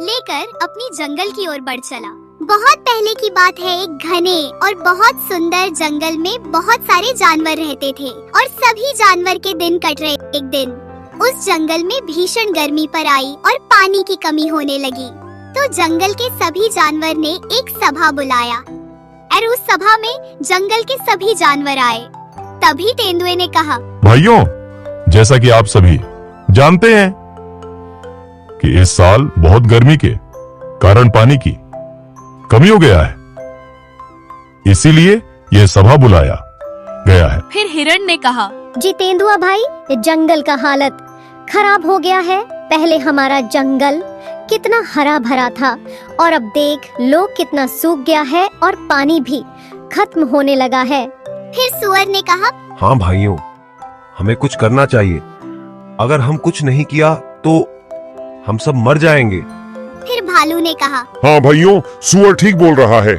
लेकर अपनी जंगल की ओर बढ़ चला। बहुत पहले की बात है, एक घने और बहुत सुंदर जंगल में बहुत सारे जानवर रहते थे और सभी जानवर के दिन कट रहे। एक दिन उस जंगल में भीषण गर्मी पर आई और पानी की कमी होने लगी। तो जंगल के सभी जानवर ने एक सभा बुलाया और उस सभा में जंगल के सभी जानवर आए। तभी तेंदुए ने कहा, भाइयों, जैसा कि आप सभी जानते हैं कि इस साल बहुत गर्मी के कारण पानी की कमी हो गया है, इसीलिए यह सभा बुलाया गया है। फिर हिरण ने कहा, जी तेंदुआ भाई, जंगल का हालत खराब हो गया है। पहले हमारा जंगल कितना हरा भरा था और अब देख लो कितना सूख गया है और पानी भी खत्म होने लगा है। फिर सुअर ने कहा, हाँ भाइयों, हमें कुछ करना चाहिए। अगर हम कुछ नहीं किया तो हम सब मर जाएंगे। फिर भालू ने कहा, हाँ भाइयों, सुअर ठीक बोल रहा है।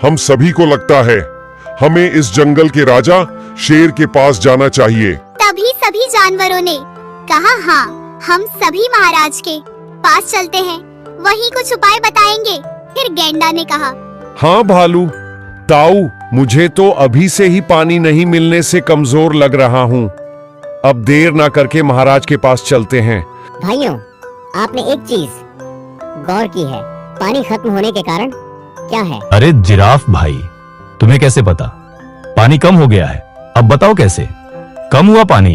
हम सभी को लगता है हमें इस जंगल के राजा शेर के पास जाना चाहिए। तभी सभी जानवरों ने कहा, हाँ, हम सभी महाराज के पास चलते हैं, वही कुछ उपाय बताएंगे। फिर गैंडा ने कहा, हाँ भालू, ताऊ, मुझे तो अभी से ही पानी नहीं मिलने से कमजोर लग रहा हूँ। अब देर ना करके महाराज के पास चलते हैं। भाइयों, आपने एक चीज गौर की है, पानी खत्म होने के कारण क्या है? अरे जिराफ भाई, तुम्हें कैसे पता? पानी कम हो गया है। अब बताओ कैसे कम हुआ पानी?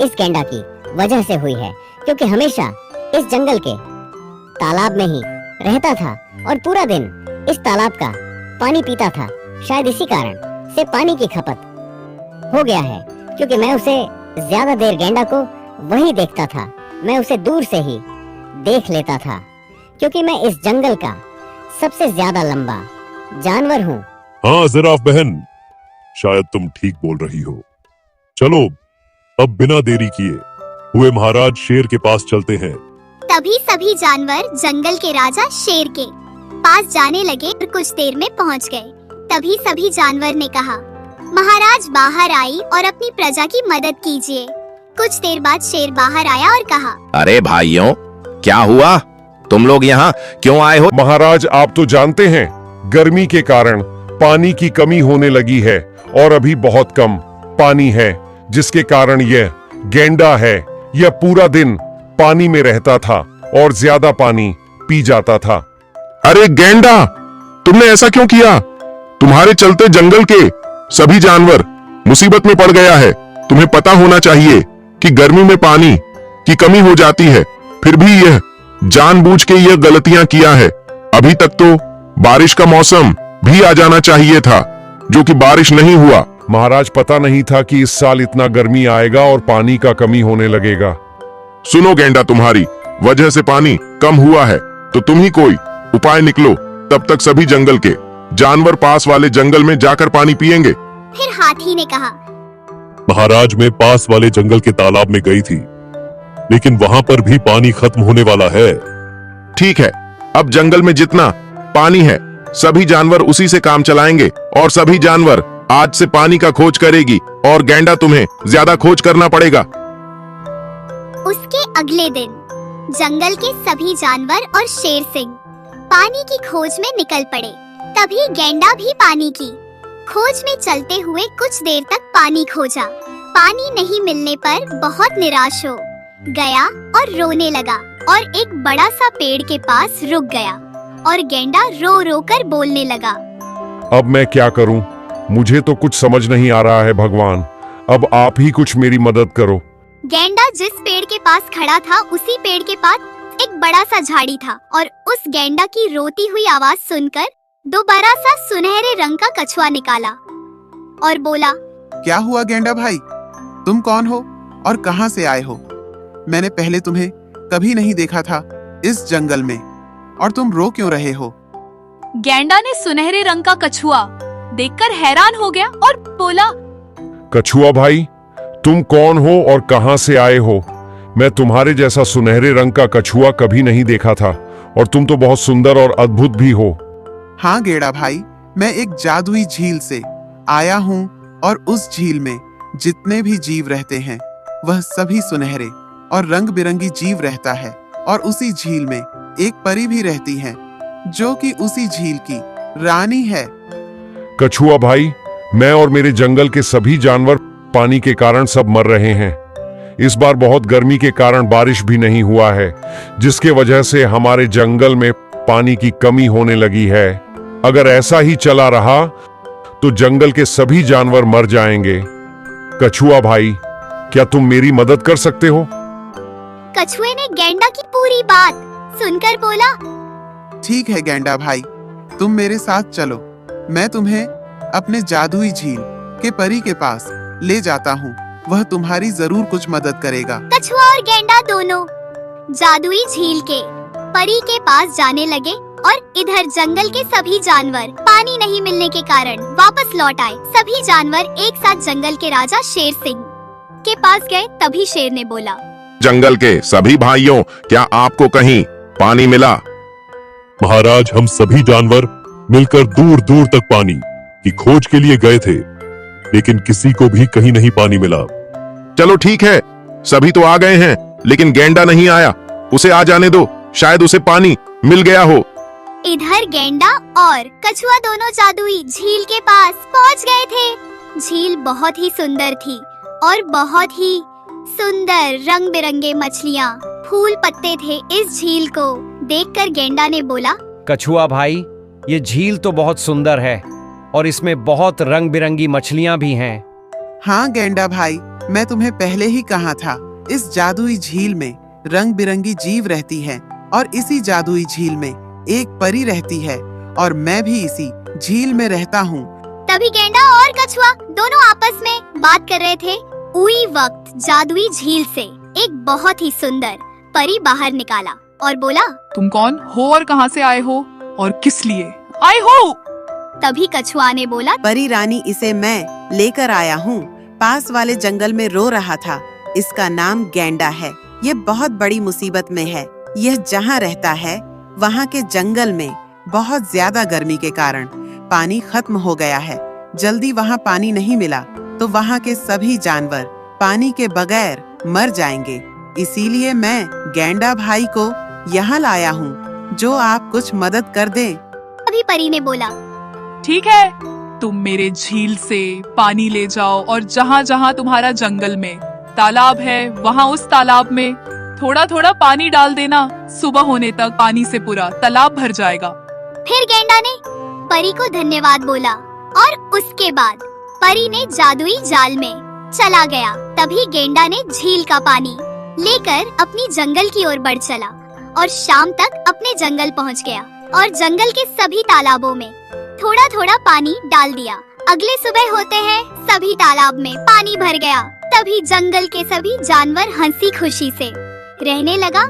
इस गैंडा की वजह से हुई है, क्योंकि हमेशा इस जंगल के तालाब में ही रहता था और पूरा दिन इस तालाब का पानी पीता था। शायद इसी कारण से पानी की खपत हो गया है। क्योंकि मैं उसे ज्यादा देर गैंडा को वही देखता था, मैं उसे दूर से ही देख लेता था, क्योंकि मैं इस जंगल का सबसे ज्यादा लंबा जानवर हूँ। हाँ जिराफ बहन, शायद तुम ठीक बोल रही हो। चलो अब बिना देरी किए हुए महाराज शेर के पास चलते हैं। तभी सभी जानवर जंगल के राजा शेर के पास जाने लगे और कुछ देर में पहुंच गए। तभी सभी जानवर ने कहा, महाराज बाहर आई और अपनी प्रजा की मदद कीजिए। कुछ देर बाद शेर बाहर आया और कहा, अरे भाइयों, क्या हुआ? तुम लोग यहाँ क्यों आए हो? महाराज, आप तो जानते हैं गर्मी के कारण पानी की कमी होने लगी है और अभी बहुत कम पानी है, जिसके कारण यह गैंडा है, यह पूरा दिन पानी में रहता था और ज्यादा पानी पी जाता था। अरे गैंडा, तुमने ऐसा क्यों किया? तुम्हारे चलते जंगल के सभी जानवर मुसीबत में पड़ गया है। तुम्हें पता होना चाहिए कि गर्मी में पानी की कमी हो जाती है, फिर भी यह जानबूझ के यह गलतियां किया है। अभी तक तो बारिश का मौसम भी आ जाना चाहिए था, जो कि बारिश नहीं हुआ। महाराज, पता नहीं था कि इस साल इतना गर्मी आएगा और पानी का कमी होने लगेगा। सुनो गैंडा, तुम्हारी वजह से पानी कम हुआ है, तो तुम ही कोई उपाय निकलो। तब तक सभी जंगल के जानवर पास वाले जंगल में जाकर पानी पिएंगे। फिर हाथी ने कहा, महाराज मैं पास वाले जंगल के तालाब में गई थी, लेकिन वहां पर भी पानी खत्म होने वाला है। ठीक है, अब जंगल में जितना पानी है सभी जानवर उसी से काम चलाएंगे और सभी जानवर आज से पानी का खोज करेगी और गैंडा तुम्हें ज्यादा खोज करना पड़ेगा। उसके अगले दिन जंगल के सभी जानवर और शेर सिंह पानी की खोज में निकल पड़े। तभी गैंडा भी पानी की खोज में चलते हुए कुछ देर तक पानी खोजा। पानी नहीं मिलने पर बहुत निराश हो गया और रोने लगा और एक बड़ा सा पेड़ के पास रुक गया और गैंडा रो रो कर बोलने लगा, अब मैं क्या करूं? मुझे तो कुछ समझ नहीं आ रहा है भगवान, अब आप ही कुछ मेरी मदद करो। गैंडा जिस पेड़ के पास खड़ा था उसी पेड़ के पास एक बड़ा सा झाड़ी था और उस गैंडा की रोती हुई आवाज सुनकर दो बड़ा सा सुनहरे रंग का कछुआ निकाला और बोला, क्या हुआ गैंडा भाई, तुम कौन हो और कहां से आए हो? मैंने पहले तुम्हें कभी नहीं देखा था इस जंगल में, और तुम रो क्यों रहे हो? गैंडा ने सुनहरे रंग का कछुआ देखकर हैरान हो गया और बोला, कछुआ भाई, तुम कौन हो और कहां से आए हो? मैं तुम्हारे जैसा सुनहरे रंग का कछुआ कभी नहीं देखा था और तुम तो बहुत सुंदर और अद्भुत भी हो। हाँ गेड़ा भाई, मैं एक जादुई झील से आया हूँ और उस झील में जितने भी जीव रहते हैं वह सभी सुनहरे और रंग बिरंगी जीव रहता है और उसी झील में एक परी भी रहती है जो कि उसी झील की रानी है। कछुआ भाई, मैं और मेरे जंगल के सभी जानवर पानी के कारण सब मर रहे हैं। इस बार बहुत गर्मी के कारण बारिश भी नहीं हुआ है, जिसके वजह से हमारे जंगल में पानी की कमी होने लगी है। अगर ऐसा ही चला रहा तो जंगल के सभी जानवर मर जाएंगे। कछुआ भाई, क्या तुम मेरी मदद कर सकते हो? कछुए ने गेंडा की पूरी बात सुनकर बोला, ठीक है गेंडा भाई, तुम मेरे साथ चलो। मैं तुम्हें अपने जादुई झील के परी के पास ले जाता हूँ। वह तुम्हारी जरूर कुछ मदद करेगा। कछुआ और गेंडा दोनों जादुई झील के परी के पास जाने लगे और इधर जंगल के सभी जानवर पानी नहीं मिलने के कारण वापस लौट आए। सभी जानवर एक साथ जंगल के राजा शेर सिंह के पास गए। तभी शेर ने बोला, जंगल के सभी भाइयों, क्या आपको कहीं पानी मिला? महाराज, हम सभी जानवर मिलकर दूर दूर तक पानी की खोज के लिए गए थे, लेकिन किसी को भी कहीं नहीं पानी मिला। चलो ठीक है, सभी तो आ गए हैं, लेकिन गेंडा नहीं आया। उसे आ जाने दो, शायद उसे पानी मिल गया हो। इधर गेंडा और कछुआ दोनों जादुई झील के पास पहुंच गए थे। झील बहुत ही सुंदर थी और बहुत ही सुंदर रंग बिरंगे मछलियाँ, फूल पत्ते थे। इस झील को देखकर गेंडा ने बोला, कछुआ भाई, ये झील तो बहुत सुंदर है और इसमें बहुत रंग बिरंगी मछलियाँ भी हैं। हाँ गेंडा भाई, मैं तुम्हें पहले ही कहा था, इस जादुई झील में रंग बिरंगी जीव रहती है और इसी जादुई झील में एक परी रहती है और मैं भी इसी झील में रहता हूँ। तभी गेंडा और कछुआ दोनों आपस में बात कर रहे थे। उसी वक्त जादुई झील से एक बहुत ही सुंदर परी बाहर निकाला और बोला, तुम कौन हो और कहाँ से आए हो और किस लिए आए हो? तभी कछुआ ने बोला, परी रानी, इसे मैं लेकर आया हूँ। पास वाले जंगल में रो रहा था। इसका नाम गेंडा है। ये बहुत बड़ी मुसीबत में है। यह जहाँ रहता है वहाँ के जंगल में बहुत ज्यादा गर्मी के कारण पानी खत्म हो गया है। जल्दी वहाँ पानी नहीं मिला तो वहाँ के सभी जानवर पानी के बगैर मर जाएंगे। इसीलिए मैं गेंडा भाई को यहाँ लाया हूँ, जो आप कुछ मदद कर दें। तभी परी ने बोला, ठीक है, तुम मेरे झील से पानी ले जाओ और जहाँ जहाँ तुम्हारा जंगल में तालाब है वहाँ उस तालाब में थोड़ा थोड़ा पानी डाल देना। सुबह होने तक पानी से पूरा तालाब भर जाएगा। फिर गेंडा ने परी को धन्यवाद बोला और उसके बाद परी ने जादुई जाल में चला गया। तभी गेंडा ने झील का पानी लेकर अपनी जंगल की ओर बढ़ चला और शाम तक अपने जंगल पहुंच गया और जंगल के सभी तालाबों में थोड़ा थोड़ा पानी डाल दिया। अगले सुबह होते हैं सभी तालाब में पानी भर गया। तभी जंगल के सभी जानवर हंसी खुशी से रहने लगा